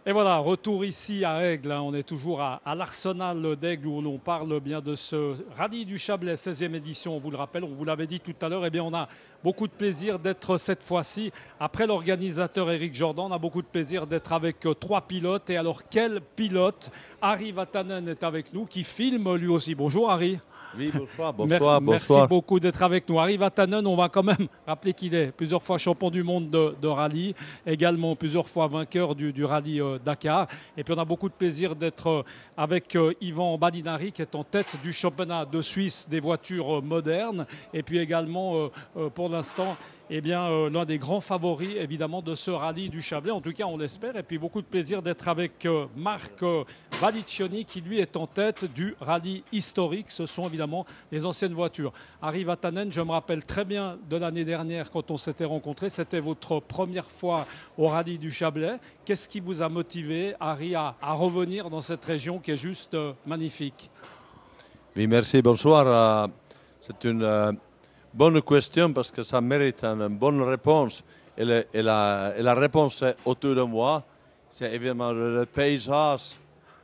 Et voilà, retour ici à Aigle, hein. On est toujours à l'Arsenal d'Aigle où l'on parle bien de ce rallye du Chablais, 16e édition, on vous le rappelle, on vous l'avait dit tout à l'heure. Eh bien, on a beaucoup de plaisir d'être cette fois-ci, après l'organisateur Eric Jordan, on a beaucoup de plaisir d'être avec trois pilotes. Et alors, quel pilote? Harry Vatanen est avec nous, qui filme lui aussi. Bonjour Harry. Oui, bonsoir, Merci beaucoup d'être avec nous. Harry Vatanen, on va quand même rappeler qu'il est plusieurs fois champion du monde de rallye, également plusieurs fois vainqueur du rallye Dakar. Et puis on a beaucoup de plaisir d'être avec Ivan Badinari, qui est en tête du championnat de Suisse des voitures modernes. Et puis également, pour l'instant, eh bien, l'un des grands favoris, évidemment, de ce rallye du Chablais. En tout cas, on l'espère. Et puis, beaucoup de plaisir d'être avec Marc Baliccioni, qui, lui, est en tête du rallye historique. Ce sont, évidemment, les anciennes voitures. Harry Vatanen, je me rappelle très bien de l'année dernière, quand on s'était rencontrés. C'était votre première fois au rallye du Chablais. Qu'est-ce qui vous a motivé, Harry, à revenir dans cette région qui est juste magnifique? Oui, merci, bonsoir. C'est une bonne question parce que ça mérite une bonne réponse. Et la réponse est autour de moi. C'est évidemment le paysage.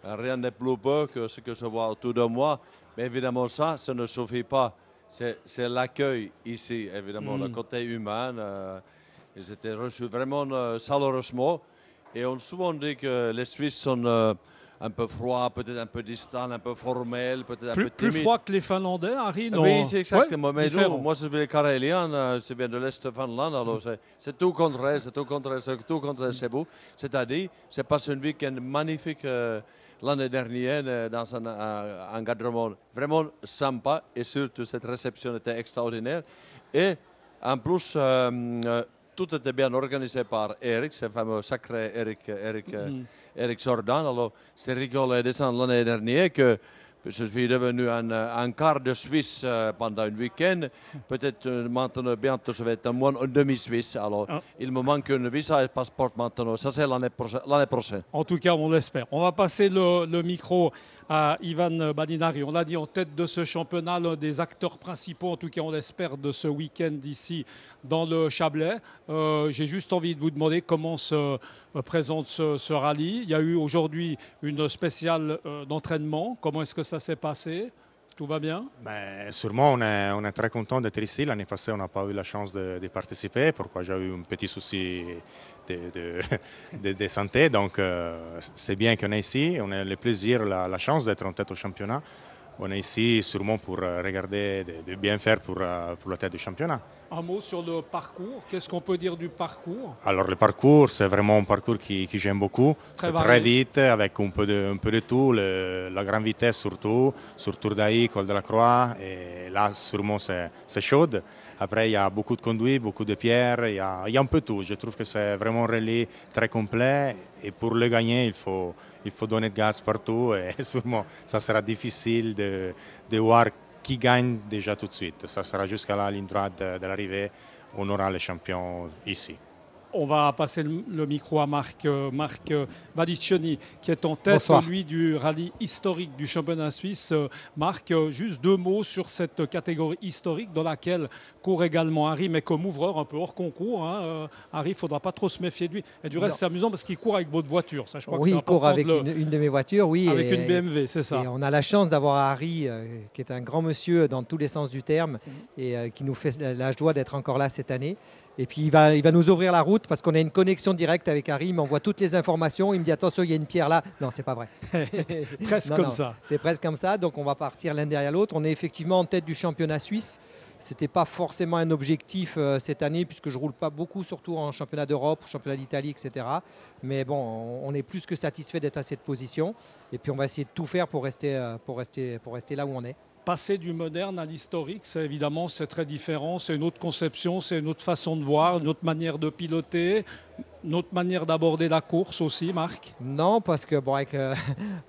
Rien n'est plus beau que ce que je vois autour de moi. Mais évidemment, ça ne suffit pas. C'est l'accueil ici, évidemment, le côté humain. Ils étaient reçus vraiment chaleureusement. Et on souvent dit que les Suisses sont un peu froids, peut-être un peu distants, un peu formels, peut-être un peu timides. Plus froid que les Finlandais, Harry, non? Oui, c'est exactement. Ouais, mais nous, moi, je suis carélien, je viens de l'Est de Finlande, alors c'est tout contraire, c'est tout contraire chez vous. C'est-à-dire, c'est passé un week-end magnifique l'année dernière dans un encadrement vraiment sympa et surtout cette réception était extraordinaire. Et en plus, tout était bien organisé par Eric, ce fameux sacré Eric Jordan. Alors, c'est rigolo de descendre l'année dernière que je suis devenu un quart de Suisse pendant un week-end. Peut-être maintenant, bientôt, je vais être moins un demi-Suisse. Alors, il me manque un visa et passeport maintenant. Ça, c'est l'année prochaine. En tout cas, on l'espère. On va passer le micro à Ivan Badinari. On l'a dit, en tête de ce championnat, l'un des acteurs principaux, en tout cas on l'espère, de ce week-end ici dans le Chablais. J'ai juste envie de vous demander comment se présente ce rallye. Il y a eu aujourd'hui une spéciale d'entraînement. Comment est-ce que ça s'est passé? Tout va bien? Sûrement, on est très content d'être ici. L'année passée, on n'a pas eu la chance de participer. Pourquoi j'ai eu un petit souci de santé. Donc, c'est bien qu'on est ici. On a le plaisir, la chance d'être en tête au championnat. On est ici sûrement pour regarder, de bien faire pour la tête du championnat. Un mot sur le parcours. Qu'est-ce qu'on peut dire du parcours? Alors le parcours, c'est vraiment un parcours qui j'aime beaucoup. C'est très vite, avec un peu de tout, la grande vitesse surtout, sur Tour d'Aï, Col de la Croix. Et là, sûrement, c'est chaud. Après, il y a beaucoup de conduits, beaucoup de pierres, il y a un peu tout. Je trouve que c'est vraiment un rallye très complet. Et pour le gagner, il faut donner de gaz partout. Et sûrement, ça sera difficile de voir qui gagne déjà tout de suite. Ça sera jusqu'à la ligne droite de l'arrivée. On aura les champions ici. On va passer le micro à Marc Baliccioni, qui est en tête, Bonsoir. lui, du rallye historique du championnat suisse. Marc, juste deux mots sur cette catégorie historique dans laquelle court également Harry, mais comme ouvreur, un peu hors concours. Hein. Harry, il ne faudra pas trop se méfier de lui. Et du reste, c'est amusant parce qu'il court avec votre voiture. Ça, je crois Oui, que il court avec une de mes voitures, oui. Avec une BMW, c'est ça. Et on a la chance d'avoir Harry, qui est un grand monsieur dans tous les sens du terme, et qui nous fait la joie d'être encore là cette année. Et puis il va nous ouvrir la route parce qu'on a une connexion directe avec Harry, il m'envoie toutes les informations, il me dit attention, il y a une pierre là. Non, c'est pas vrai. Presque comme ça. C'est presque comme ça, donc on va partir l'un derrière l'autre. On est effectivement en tête du championnat suisse. Ce n'était pas forcément un objectif cette année puisque je ne roule pas beaucoup, surtout en championnat d'Europe, championnat d'Italie, etc. Mais bon, on est plus que satisfait d'être à cette position. Et puis on va essayer de tout faire pour rester là où on est. Passer du moderne à l'historique, c'est évidemment très différent, c'est une autre conception, c'est une autre façon de voir, une autre manière de piloter, une autre manière d'aborder la course aussi, Marc? Non, parce que bon, avec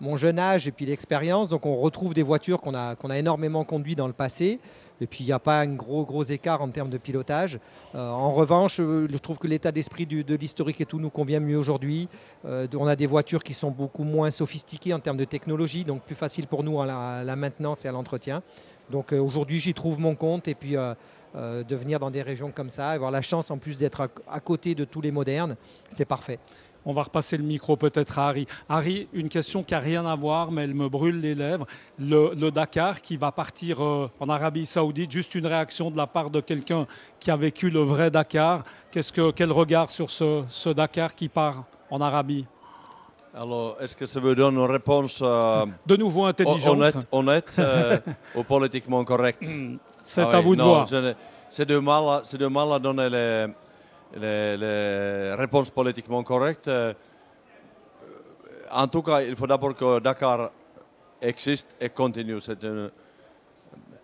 mon jeune âge et puis l'expérience, donc on retrouve des voitures qu'on a énormément conduites dans le passé. Et puis il n'y a pas un gros écart en termes de pilotage. En revanche, je trouve que l'état d'esprit de l'historique et tout nous convient mieux aujourd'hui. On a des voitures qui sont beaucoup moins sophistiquées en termes de technologie, donc plus facile pour nous à la maintenance et à l'entretien. Donc aujourd'hui, j'y trouve mon compte et puis de venir dans des régions comme ça, avoir la chance en plus d'être à côté de tous les modernes, c'est parfait. On va repasser le micro peut-être à Harry. Harry, une question qui n'a rien à voir, mais elle me brûle les lèvres. Le Dakar qui va partir en Arabie Saoudite, juste une réaction de la part de quelqu'un qui a vécu le vrai Dakar. Quel regard sur ce Dakar qui part en Arabie? Alors, est-ce que ça vous donne une réponse de nouveau intelligente, honnête ou politiquement correcte? C'est à vous de voir. C'est de mal à donner les réponses politiquement correctes. En tout cas, il faut d'abord que Dakar existe et continue. C'est une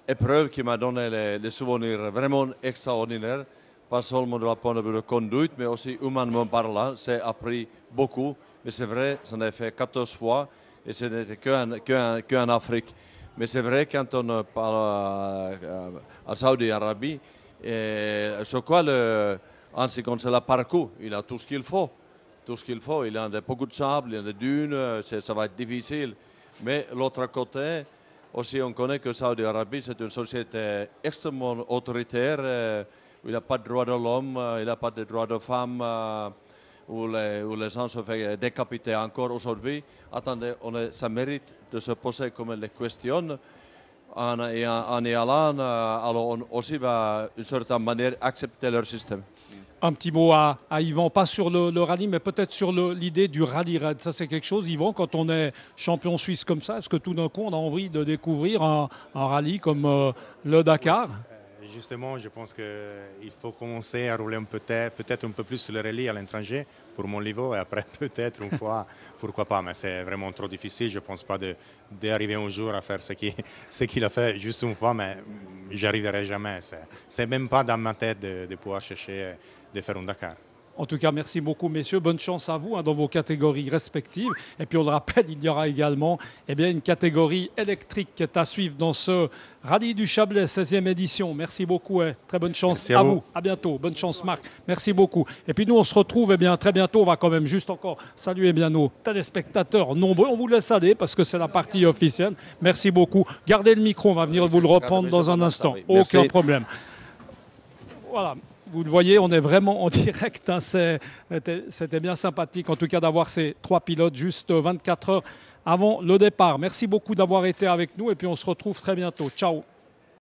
épreuve qui m'a donné des souvenirs vraiment extraordinaires, pas seulement de la point de vue de conduite, mais aussi humainement parlant. C'est appris beaucoup. Mais c'est vrai, j'en ai fait 14 fois et ce n'était qu'en Afrique. Mais c'est vrai, quand on parle à Saudi-Arabie, je crois en ce qui concerne le parcours, il a tout ce qu'il faut. Tout ce qu'il faut. Il a beaucoup de sable, il a des dunes, ça va être difficile. Mais l'autre côté, aussi on connaît que Saudi-Arabie, c'est une société extrêmement autoritaire, où il n'y a pas de droits de l'homme, il n'y a pas de droits de femmes. Où les gens se font décapiter encore aujourd'hui. Attendez, ça mérite de se poser comme les questions en y allant. Alors on aussi va d'une certaine manière accepter leur système. Un petit mot à Yvan, pas sur le rallye, mais peut-être sur l'idée du rallye raid. Ça, c'est quelque chose, Yvan, quand on est champion suisse comme ça, est-ce que tout d'un coup, on a envie de découvrir un rallye comme le Dakar? Justement, je pense qu'il faut commencer à rouler peut-être un peu plus sur le rallye à l'étranger pour mon niveau et après peut-être une fois, pourquoi pas, mais c'est vraiment trop difficile. Je ne pense pas d'arriver un jour à faire ce qu'il a fait juste une fois, mais j'arriverai jamais. C'est même pas dans ma tête de pouvoir chercher de faire un Dakar. En tout cas, merci beaucoup, messieurs. Bonne chance à vous dans vos catégories respectives. Et puis, on le rappelle, il y aura également une catégorie électrique qui est à suivre dans ce Rallye du Chablais, 16e édition. Merci beaucoup et très bonne chance à vous. À bientôt. Bonne chance, Marc. Merci beaucoup. Et puis, nous, on se retrouve très bientôt. On va quand même juste encore saluer nos téléspectateurs nombreux. On vous laisse aller parce que c'est la partie officielle. Merci beaucoup. Gardez le micro. On va venir vous le reprendre dans un instant. Aucun problème. Voilà. Vous le voyez, on est vraiment en direct. C'était bien sympathique, en tout cas, d'avoir ces 3 pilotes juste 24 heures avant le départ. Merci beaucoup d'avoir été avec nous et puis on se retrouve très bientôt. Ciao.